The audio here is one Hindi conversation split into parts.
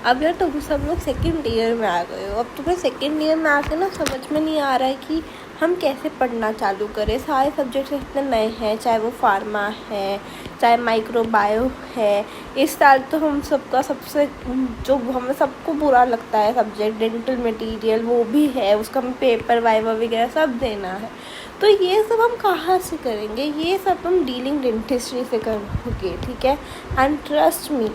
अब यार तुम सब लोग सेकंड ईयर में आ गए हो। अब तुम्हें सेकंड ईयर में आके ना समझ में नहीं आ रहा है कि हम कैसे पढ़ना चालू करें। सारे सब्जेक्ट्स इतने नए हैं, चाहे वो फार्मा है, चाहे माइक्रोबायो है। इस साल तो हम सबका सबसे जो हमें सबको बुरा लगता है सब्जेक्ट डेंटल मटेरियल, वो भी है, उसका हमें पेपर वाइवा वगैरह सब देना है। तो ये सब हम कहाँ से करेंगे? ये सब हम डीलिंग डेंटिस्ट्री से करेंगे, ठीक है। एंड ट्रस्ट मी,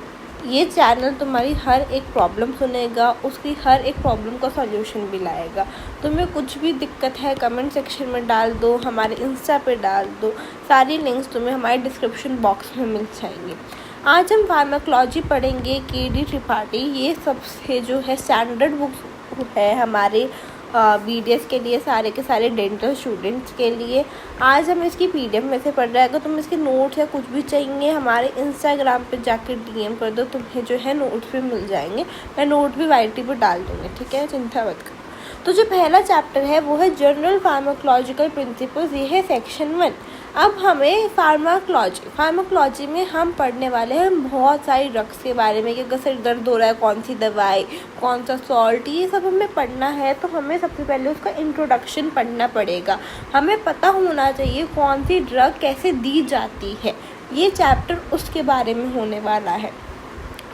ये चैनल तुम्हारी हर एक प्रॉब्लम सुनेगा, उसकी हर एक प्रॉब्लम का सॉल्यूशन भी लाएगा। तुम्हें कुछ भी दिक्कत है कमेंट सेक्शन में डाल दो, हमारे इंस्टा पे डाल दो, सारी लिंक्स तुम्हें हमारे डिस्क्रिप्शन बॉक्स में मिल जाएंगी। आज हम फार्माकोलॉजी पढ़ेंगे, KD त्रिपाठी। ये सबसे जो है स्टैंडर्ड बुक है हमारे BDS के लिए, सारे के सारे डेंटल स्टूडेंट्स के लिए। आज हम इसकी PDF में से पढ़ रहे हैं। अगर तुम्हें इसके नोट्स या कुछ भी चाहिए, हमारे इंस्टाग्राम पे जाकर DM कर दो, तुम्हें जो है नोट्स भी मिल जाएंगे। मैं नोट भी YT पर डाल दूँगी, ठीक है, चिंता मत करो। तो जो पहला चैप्टर है वो है जनरल फार्माकोलॉजिकल प्रिंसिपल्स, ये है सेक्शन 1। अब हमें फार्माकोलॉजी में हम पढ़ने वाले हैं बहुत सारी ड्रग्स के बारे में, कि अगर सिर दर्द हो रहा है कौन सी दवाई, कौन सा सॉल्ट, ये सब हमें पढ़ना है। तो हमें सबसे पहले उसका इंट्रोडक्शन पढ़ना पड़ेगा। हमें पता होना चाहिए कौन सी ड्रग कैसे दी जाती है। ये चैप्टर उसके बारे में होने वाला है।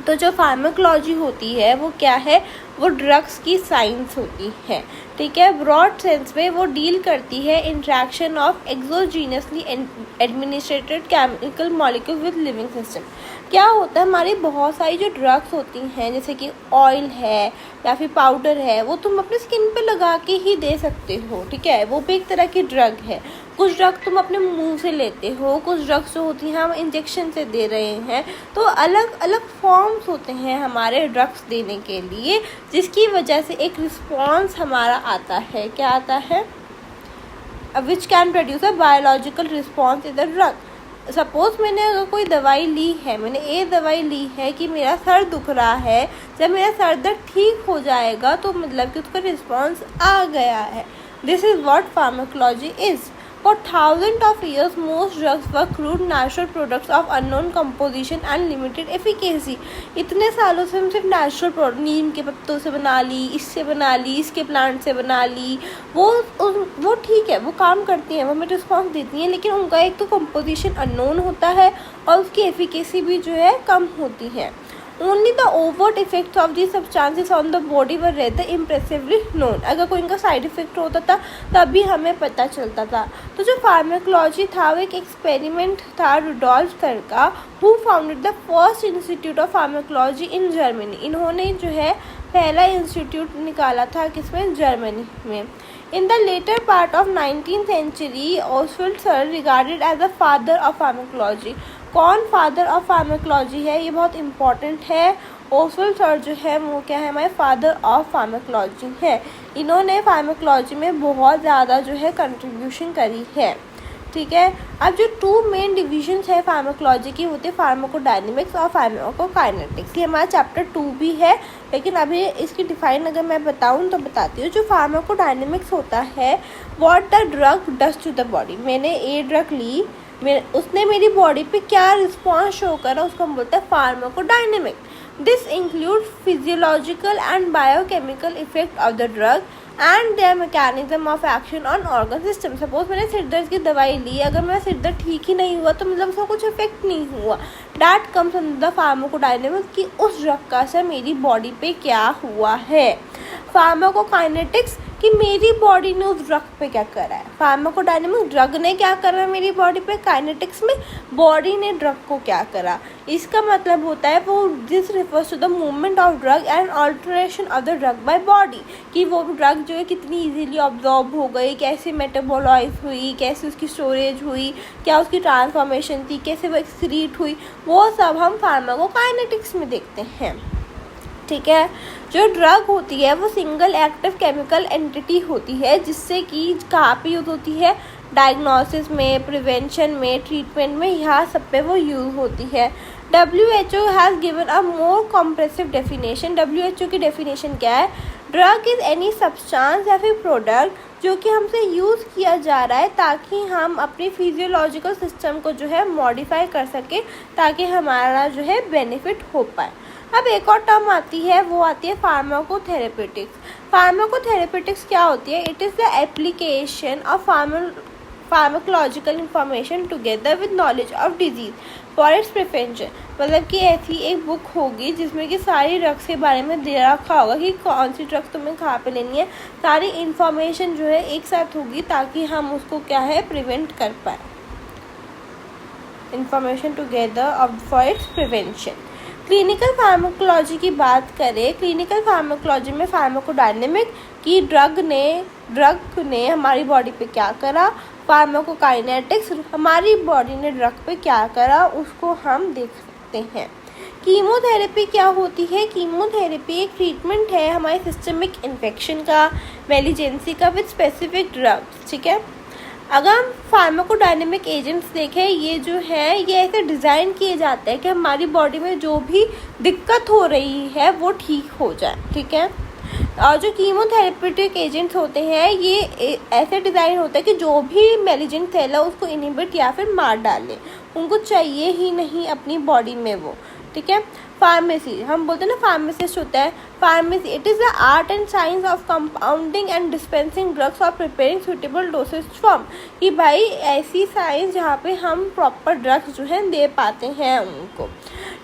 तो जो फार्माकोलॉजी होती है वो क्या है? वो ड्रग्स की साइंस होती है, ठीक है। ब्रॉड सेंस में वो डील करती है interaction of एक्सोजीनियसली administrated chemical molecule with living system. क्या होता है, हमारी बहुत सारी जो ड्रग्स होती हैं, जैसे कि ऑयल है या फिर पाउडर है, वो तुम अपने स्किन पे लगा के ही दे सकते हो, ठीक है। वो भी एक तरह की ड्रग है। कुछ ड्रग तुम अपने मुंह से लेते हो, कुछ ड्रग्स जो होती हैं हम इंजेक्शन से दे रहे हैं। तो अलग अलग फॉर्म्स होते हैं हमारे ड्रग्स देने के लिए, जिसकी वजह से एक रिस्पॉन्स हमारा आता है। क्या आता है? Which can produce a biological response in the drug. Suppose मैंने अगर कोई दवाई ली है, मैंने ये दवाई ली है कि मेरा सर दुख रहा है, जब मेरा सर दर्द ठीक हो जाएगा तो मतलब कि उसका रिस्पॉन्स आ गया है। This is what pharmacology is. For thousands of years, most drugs were crude natural products of unknown composition and limited efficacy. इतने सालों से हम सिर्फ नेचुरल प्रोडक्ट, नीम के पत्तों से बना ली, इससे बना ली, इसके प्लांट से बना ली, वो ठीक है, वो काम करती हैं, वो हमें रिस्पॉन्स देती हैं, लेकिन उनका एक तो कंपोजिशन अननोन होता है और उसकी एफिकेसी भी जो है कम होती है। Only the overt effects of these substances on the body were rather impressively known. अगर कोई इनका साइड इफेक्ट होता था तभी हमें पता चलता था। तो जो फार्माकोलॉजी था वो एक एक्सपेरिमेंट था रुडोल्फ सर का, who founded the first institute of pharmacology in Germany. इन्होंने जो है पहला इंस्टीट्यूट निकाला था किसमें? जर्मनी में। In the later part of 19th century, Oswald sir regarded as the father of pharmacology. कौन फादर ऑफ फार्माकोलॉजी है? ये बहुत इम्पॉर्टेंट है। ओसवेल्ड सर जो है वो क्या है? हमारे फादर ऑफ फार्माकोलॉजी है। इन्होंने फार्माकोलॉजी में बहुत ज़्यादा जो है कंट्रीब्यूशन करी है, ठीक है। अब जो 2 मेन डिविजन्स है फार्माकोलॉजी की होते हैं फार्माकोडायनेमिक्स और फार्माकोकाइनेटिक्स। ये हमारा चैप्टर 2 भी है, लेकिन अभी इसकी डिफाइन अगर मैं बताऊँ तो बताती हूँ। जो फार्माकोडायनेमिक्स होता है, what the drug does to the body. मैंने ए ड्रग ली, उसने मेरी बॉडी पे क्या रिस्पॉन्स शो करा, उसको हम बोलते हैं pharmacodynamic. This include physiological and biochemical effect of the drug and there mechanism of action on organ system. Suppose मैंने सिर दर्द की दवाई ली, अगर मेरा सिर दर्द ठीक ही नहीं हुआ तो मतलब उसका कुछ इफेक्ट नहीं हुआ। That comes under the pharmacodynamics कि उस ड्रग का असर मेरी बॉडी पे क्या हुआ है। फार्माकोकाइनेटिक्स कि मेरी बॉडी ने उस ड्रग पे क्या करा है। फार्माकोडायनेमिक्स ड्रग ने क्या करा है मेरी बॉडी पे, काइनेटिक्स में बॉडी ने ड्रग को क्या करा। इसका मतलब होता है वो this refers to the movement of drug and alteration of the drug by body, कि वो ड्रग जो है कितनी इजीली ऑब्जॉर्ब हो गई, कैसे मेटाबोलाइज हुई, कैसे उसकी स्टोरेज हुई, क्या उसकी ट्रांसफॉर्मेशन थी, कैसे वो एक्सक्रीट हुई, वो सब हम फार्माकोकाइनेटिक्स में देखते हैं, ठीक है। जो ड्रग होती है वो सिंगल एक्टिव केमिकल एंटिटी होती है, जिससे कि कहाँ पे यूज़ होती है? डायग्नोसिस में, प्रिवेंशन में, ट्रीटमेंट में, यहाँ सब पे वो यूज़ होती है। WHO has given a more compressive definition. WHO की डेफिनेशन क्या है? ड्रग इज़ एनी सब्सटेंस या फिर प्रोडक्ट जो कि हमसे यूज़ किया जा रहा है ताकि हम अपनी फिजियोलॉजिकल सिस्टम को जो है मॉडिफाई कर सकें, ताकि हमारा जो है बेनिफिट हो पाए। अब एक और टर्म आती है, वो आती है फार्माकोथेरेपेटिक्स। फार्माकोथेरेपेटिक्स क्या होती है? It is the application of pharmacological information together with knowledge of disease for its prevention. मतलब कि ऐसी एक बुक होगी जिसमें कि सारी ड्रग्स के बारे में दे रखा होगा कि कौन सी ड्रग्स तुम्हें कहाँ पे लेनी है, सारी इन्फॉर्मेशन जो है एक साथ होगी ताकि हम उसको क्या है प्रिवेंट कर पाए। Information together of for its prevention. Clinical pharmacology की बात करें, क्लिनिकल फार्माकोलॉजी में फार्माकोडायनेमिक की ड्रग ने हमारी बॉडी पे क्या करा, फार्माकोकाइनेटिक्स हमारी बॉडी ने ड्रग पे क्या करा उसको हम देख सकते हैं। कीमोथेरेपी क्या होती है? कीमोथेरेपी एक ट्रीटमेंट है हमारे सिस्टमिक इन्फेक्शन का, मेलिजेंसी का विद स्पेसिफिक ड्रग्स। ठीक है, अगर हम फार्माकोडायनेमिक एजेंट्स देखें, ये जो है ये ऐसे डिज़ाइन किए जाते हैं कि हमारी बॉडी में जो भी दिक्कत हो रही है वो ठीक हो जाए। ठीक है, और जो कीमोथेरेपेटिक एजेंट्स होते हैं ये ऐसे डिज़ाइन होता है कि जो भी मेलिजेंट सेल है उसको इनहिबिट या फिर मार डाले, उनको चाहिए ही नहीं अपनी बॉडी में वो। ठीक है, फार्मेसी हम बोलते हैं ना, फार्मासिस्ट होता है। Pharmacy it is the art and science of compounding and dispensing drugs और प्रिपेयरिंग सुटेबल डोसेज फॉर्म। कि भाई ऐसी साइंस जहाँ पे हम प्रॉपर ड्रग्स जो है दे पाते हैं उनको।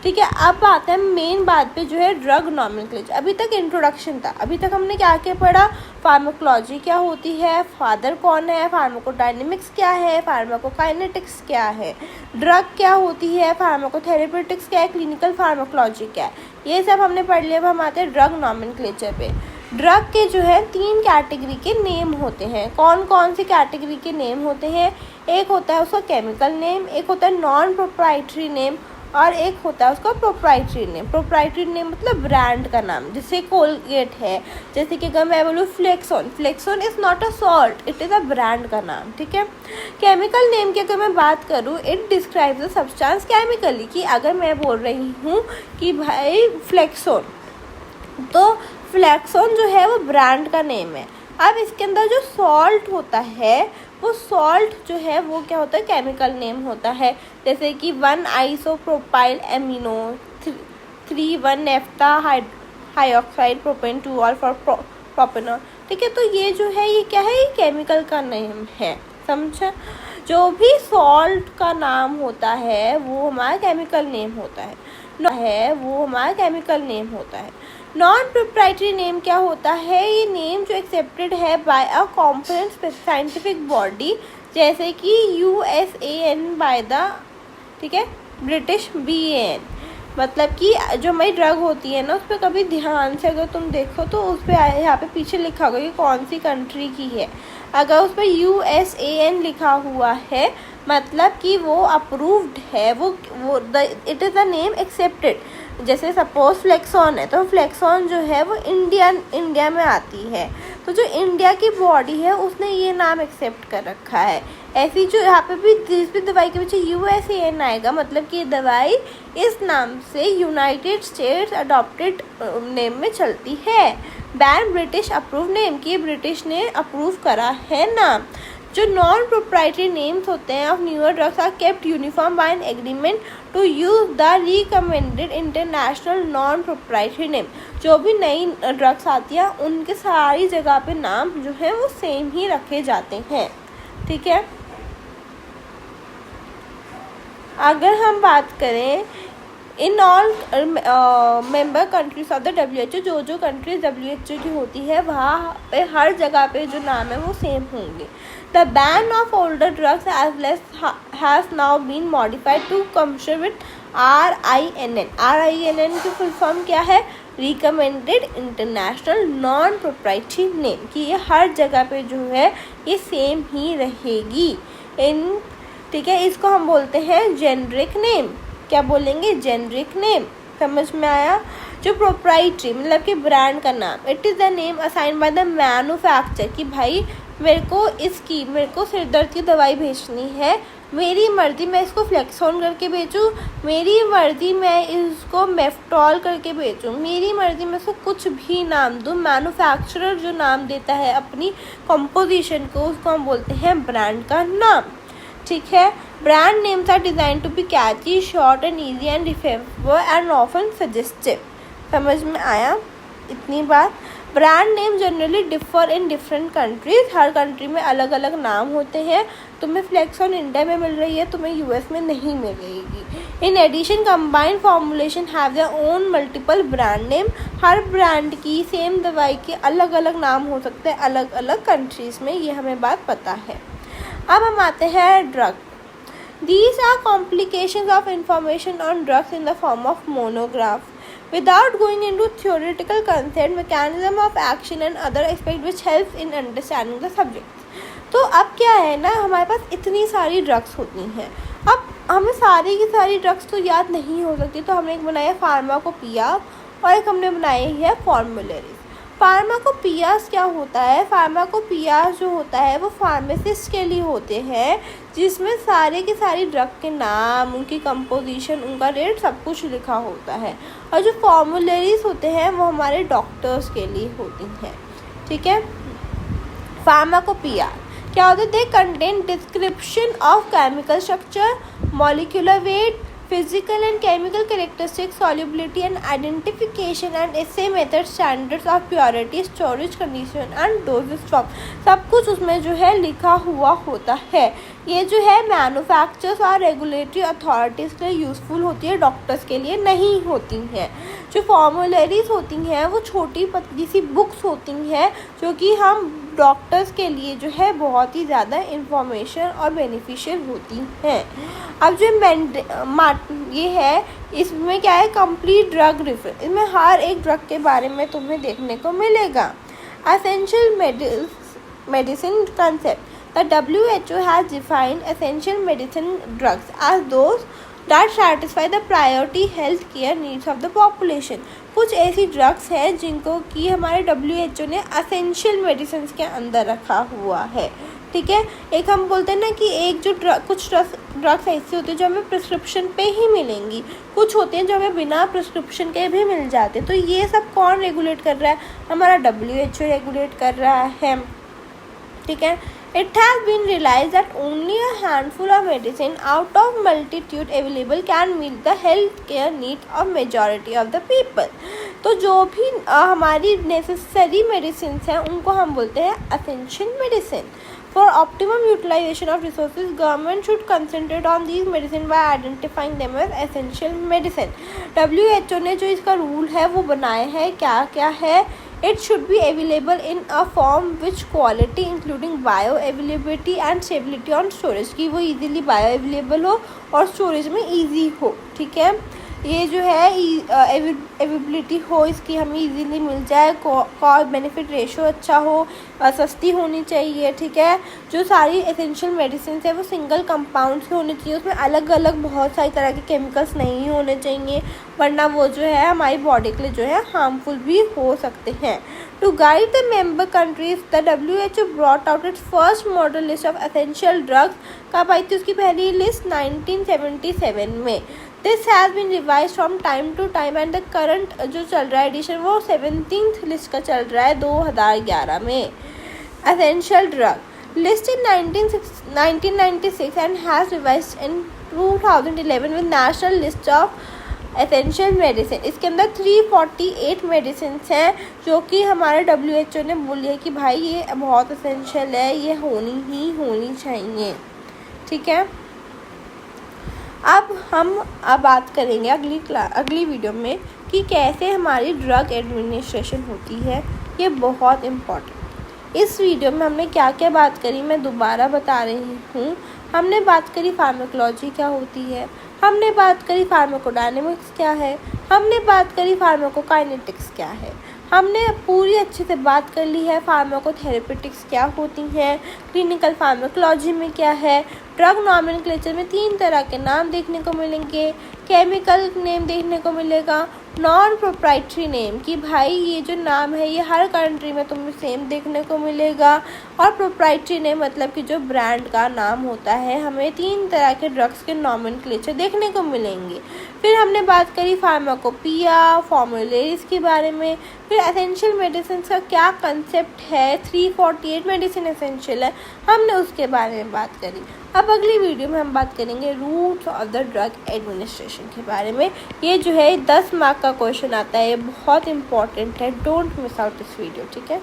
ठीक है, अब आते हैं मेन बात पे जो है ड्रग नॉमेनक्लेचर। अभी तक इंट्रोडक्शन था, अभी तक हमने क्या क्या पढ़ा, फार्माकोलॉजी क्या होती है, फादर कौन है, फार्माकोडायनेमिक्स क्या है, फार्माकोकाइनेटिक्स क्या है, ड्रग क्या होती है, फार्माकोथेरेपेटिक्स क्या है, क्लिनिकल फार्माकोलॉजी क्या है, ये सब हमने पढ़ लिया। अब हम आते हैं ड्रग नॉमेनक्लेचर पे। ड्रग के जो है 3 कैटेगरी के नेम होते हैं। कौन कौन सी कैटेगरी के नेम होते हैं? एक होता है उसका केमिकल नेम, एक होता है नॉन प्रोप्राइटरी नेम, और एक होता है उसका प्रोप्राइटरी नेम। प्रोप्राइटरी नेम मतलब ब्रांड का नाम, जैसे कोलगेट है, जैसे कि अगर मैं बोलूँ Flexon, Flexon is not a salt, it is a brand का नाम। ठीक है, केमिकल नेम की अगर मैं बात करूँ, it describes the substance chemically. कि अगर मैं बोल रही हूँ कि भाई फ्लेक्सोन, तो फ्लेक्सोन जो है वो ब्रांड का नेम है। अब इसके अंदर जो सॉल्ट होता है वो सॉल्ट जो है वो क्या होता है, केमिकल नेम होता है। जैसे कि 1 आइसोप्रोपाइल एमिनो, 3 नेफ्था हाइऑक्साइड प्रोपेन 2 और फॉर प्रोपेनॉल। ठीक है, तो ये जो है ये क्या है, ये केमिकल का नेम है। समझा? जो भी सॉल्ट का नाम होता है वो हमारा केमिकल नेम होता है, वो हमारा केमिकल नेम होता है। नॉन प्रोप्राइटरी नेम क्या होता है? ये नेम जो एक्सेप्टेड है by a competent scientific body, जैसे कि USAN बाय द, ठीक है, ब्रिटिश BAN। मतलब कि जो हमारी ड्रग होती है ना, उस पर कभी ध्यान से अगर तुम देखो तो उस पर यहाँ पे पीछे लिखा होगा कि कौन सी कंट्री की है। अगर उस पर USAN लिखा हुआ है मतलब कि वो अप्रूव्ड है, वो it is the name accepted. जैसे सपोज फ्लेक्सॉन है, तो फ्लेक्सॉन जो है वो इंडिया में आती है, तो जो इंडिया की बॉडी है उसने ये नाम एक्सेप्ट कर रखा है। ऐसी जो यहाँ पे भी जिस भी दवाई के पीछे USAN आएगा मतलब कि ये दवाई इस नाम से यूनाइटेड स्टेट्स अडॉप्टेड नेम में चलती है। बैन ब्रिटिश अप्रूव नेम, की ब्रिटिश ने अप्रूव करा है नाम। जो नॉन प्रोप्राइटरी नेम्स होते हैं of newer drugs are kept uniform by an agreement to use the recommended international non proprietary name. जो भी नई ड्रग्स आती है उनके सारी जगह पे नाम जो है वो सेम ही रखे जाते हैं। ठीक है, अगर हम बात करें in all member countries of the WHO, जो कंट्रीज WHO की होती है वहाँ पे हर जगह पे जो नाम है वो सेम होंगे। The BAN of older drugs as less has now been modified to complete with RINN। RINN की फुल फॉर्म क्या है? Recommended international non proprietary name. कि ये हर जगह पे जो है ये सेम ही रहेगी इन। ठीक है, इसको हम बोलते हैं जेनरिक नेम। क्या बोलेंगे? Generic name. समझ में आया? जो प्रोप्राइटरी मतलब कि ब्रांड का नाम, it is the name assign by the manufacture. कि भाई मेरे को सिर दर्द की दवाई बेचनी है, मेरी मर्ज़ी मैं इसको फ्लेक्सॉन करके बेचूँ, मेरी मर्ज़ी मैं इसको मेफ्टॉल करके बेचूँ, मेरी मर्ज़ी मैं इसको कुछ भी नाम दूँ। मैन्युफैक्चरर जो नाम देता है अपनी कंपोजिशन को उसको हम बोलते हैं ब्रांड का नाम। ठीक है, brand names are design to be catchy, short and easy and referable and often suggestive. समझ में आया इतनी बात। Brand name generally differ in different countries, हर कंट्री में अलग अलग नाम होते हैं। तुम्हें फ्लेक्सॉन इंडिया में मिल रही है, तुम्हें यूएस में नहीं मिलेगी। In addition combined formulation have their own multiple brand name, हर ब्रांड की सेम दवाई के अलग अलग नाम हो सकते हैं अलग अलग कंट्रीज़ में, ये हमें बात पता है। अब हम आते हैं drug. These are complications of information on drugs in the form of monograph. Without going into theoretical concept, mechanism of action and other aspects which helps in understanding the subject. तो अब क्या है ना, हमारे पास इतनी सारी ड्रग्स होती हैं, अब हमें सारी की सारी ड्रग्स तो याद नहीं हो सकती, तो हमने एक बनाया फार्माकोपिया और एक हमने बनाई है फॉर्मुलरीज। फार्माकोपियास क्या होता है? फार्माकोपियास जो होता है वो फार्मासिस्ट के लिए होते हैं, जिसमें सारे के सारी ड्रग के नाम, उनकी कंपोजिशन, उनका रेट सब कुछ लिखा होता है। और जो फॉर्मुलरीज होते हैं वो हमारे डॉक्टर्स के लिए होती हैं, ठीक है। फार्माकोपिया क्या होता है? They contain description of chemical structure, molecular weight, physical and chemical characteristics, solubility and identification and assay method, standards of purity, storage condition and dosage form, सब कुछ उसमें जो है लिखा हुआ होता है। ये जो है मैन्युफैक्चरर्स और रेगुलेटरी अथॉरिटीज़ के लिए यूज़फुल होती है, डॉक्टर्स के लिए नहीं होती हैं। जो फॉर्मुलरीज होती हैं वो छोटी पतली सी बुक्स होती हैं, जो कि हम डॉक्टर्स के लिए जो है बहुत ही ज़्यादा इंफॉर्मेशन और बेनिफिशियल होती हैं। अब जो ये है, इसमें क्या है? कंप्लीट ड्रग रिफर, इसमें हर एक ड्रग के बारे में तुम्हें देखने को मिलेगा। Essential medicine concept, the WHO has defined essential medicine drugs as those that satisfy the priority health care needs of the population. कुछ ऐसी ड्रग्स हैं जिनको कि हमारे WHO ने असेंशियल मेडिसिन के अंदर रखा हुआ है, ठीक है। एक हम बोलते हैं ना कि एक जो कुछ ड्रग्स ऐसी होती है जो हमें प्रिस्क्रिप्शन पे ही मिलेंगी, कुछ होते हैं जो हमें बिना प्रिस्क्रिप्शन के भी मिल जाते हैं। तो ये सब कौन रेगुलेट कर रहा है? हमारा WHO रेगुलेट कर रहा है, ठीक है। It has been realized that only a handful of medicine out of multitude available can meet the healthcare need of majority of the people. तो जो भी हमारी नेसेसरी मेडिसिन हैं उनको हम बोलते हैं essential medicine. For optimum utilization of resources, government should concentrate on these medicine by identifying them as essential medicine. WHO ने जो इसका रूल है वो बनाया है, क्या क्या है? It should be available in a form which quality including bioavailability and stability on storage, कि वो easily bioavailable हो और storage में easy हो, ठीक है। ये जो है अवेलेबिलिटी हो, इसकी हमें इजीली मिल जाए, कॉस्ट बेनिफिट रेशो अच्छा हो, सस्ती होनी चाहिए, ठीक है। जो सारी एसेंशियल मेडिसिन है वो सिंगल कंपाउंड से होनी चाहिए, उसमें अलग अलग बहुत सारी तरह के केमिकल्स नहीं होने चाहिए, वरना वो जो है हमारी बॉडी के लिए जो है हार्मफुल भी हो सकते हैं। To guide the member countries, the WHO brought out its first model list of essential drugs. कब आई थी उसकी पहली लिस्ट? 1977 में। This has been revise from time to time and the current जो चल रहा है एडिशन वो 17th लिस्ट का चल रहा है 2011 में। Essential drug list in 1996 and has revised in 2011 with national list of essential medicine. इसके अंदर 348 मेडिसिन हैं जो कि हमारे WHO ने बोली है कि भाई ये बहुत एसेंशियल है, ये होनी चाहिए, ठीक है। अब हम बात करेंगे अगली वीडियो में कि कैसे हमारी ड्रग एडमिनिस्ट्रेशन होती है, ये बहुत इम्पॉर्टेंट। इस वीडियो में हमने क्या क्या बात करी मैं दोबारा बता रही हूँ। हमने बात करी फार्माकोलॉजी क्या होती है, हमने बात करी फार्माकोडायनेमिक्स क्या है, हमने बात करी फार्माकोकाइनेटिक्स क्या है, हमने पूरी अच्छे से बात कर ली है फार्माकोथेरेपेटिक्स क्या होती हैं, क्लिनिकल फार्माकोलॉजी में क्या है। ड्रग नॉमेनक्लेचर में 3 तरह के नाम देखने को मिलेंगे, केमिकल नेम देखने को मिलेगा, नॉन प्रोप्राइटरी नेम कि भाई ये जो नाम है ये हर कंट्री में तुम्हें सेम देखने को मिलेगा, और प्रोप्राइटरी नेम मतलब कि जो ब्रांड का नाम होता है। हमें 3 तरह के ड्रग्स के नॉमेनक्लेचर देखने को मिलेंगे। फिर हमने बात करी फार्माकोपिया, फॉर्मुलरीज के बारे में, फिर एसेंशियल मेडिसिन का क्या कंसेप्ट है, 348 मेडिसिन एसेंशियल है, हमने उसके बारे में बात करी। अब अब अगली वीडियो में हम बात करेंगे routes of the drug administration के बारे में। ये जो है 10 मार्क का क्वेश्चन आता है, ये बहुत इंपॉर्टेंट है, don't miss out this video, ठीक है।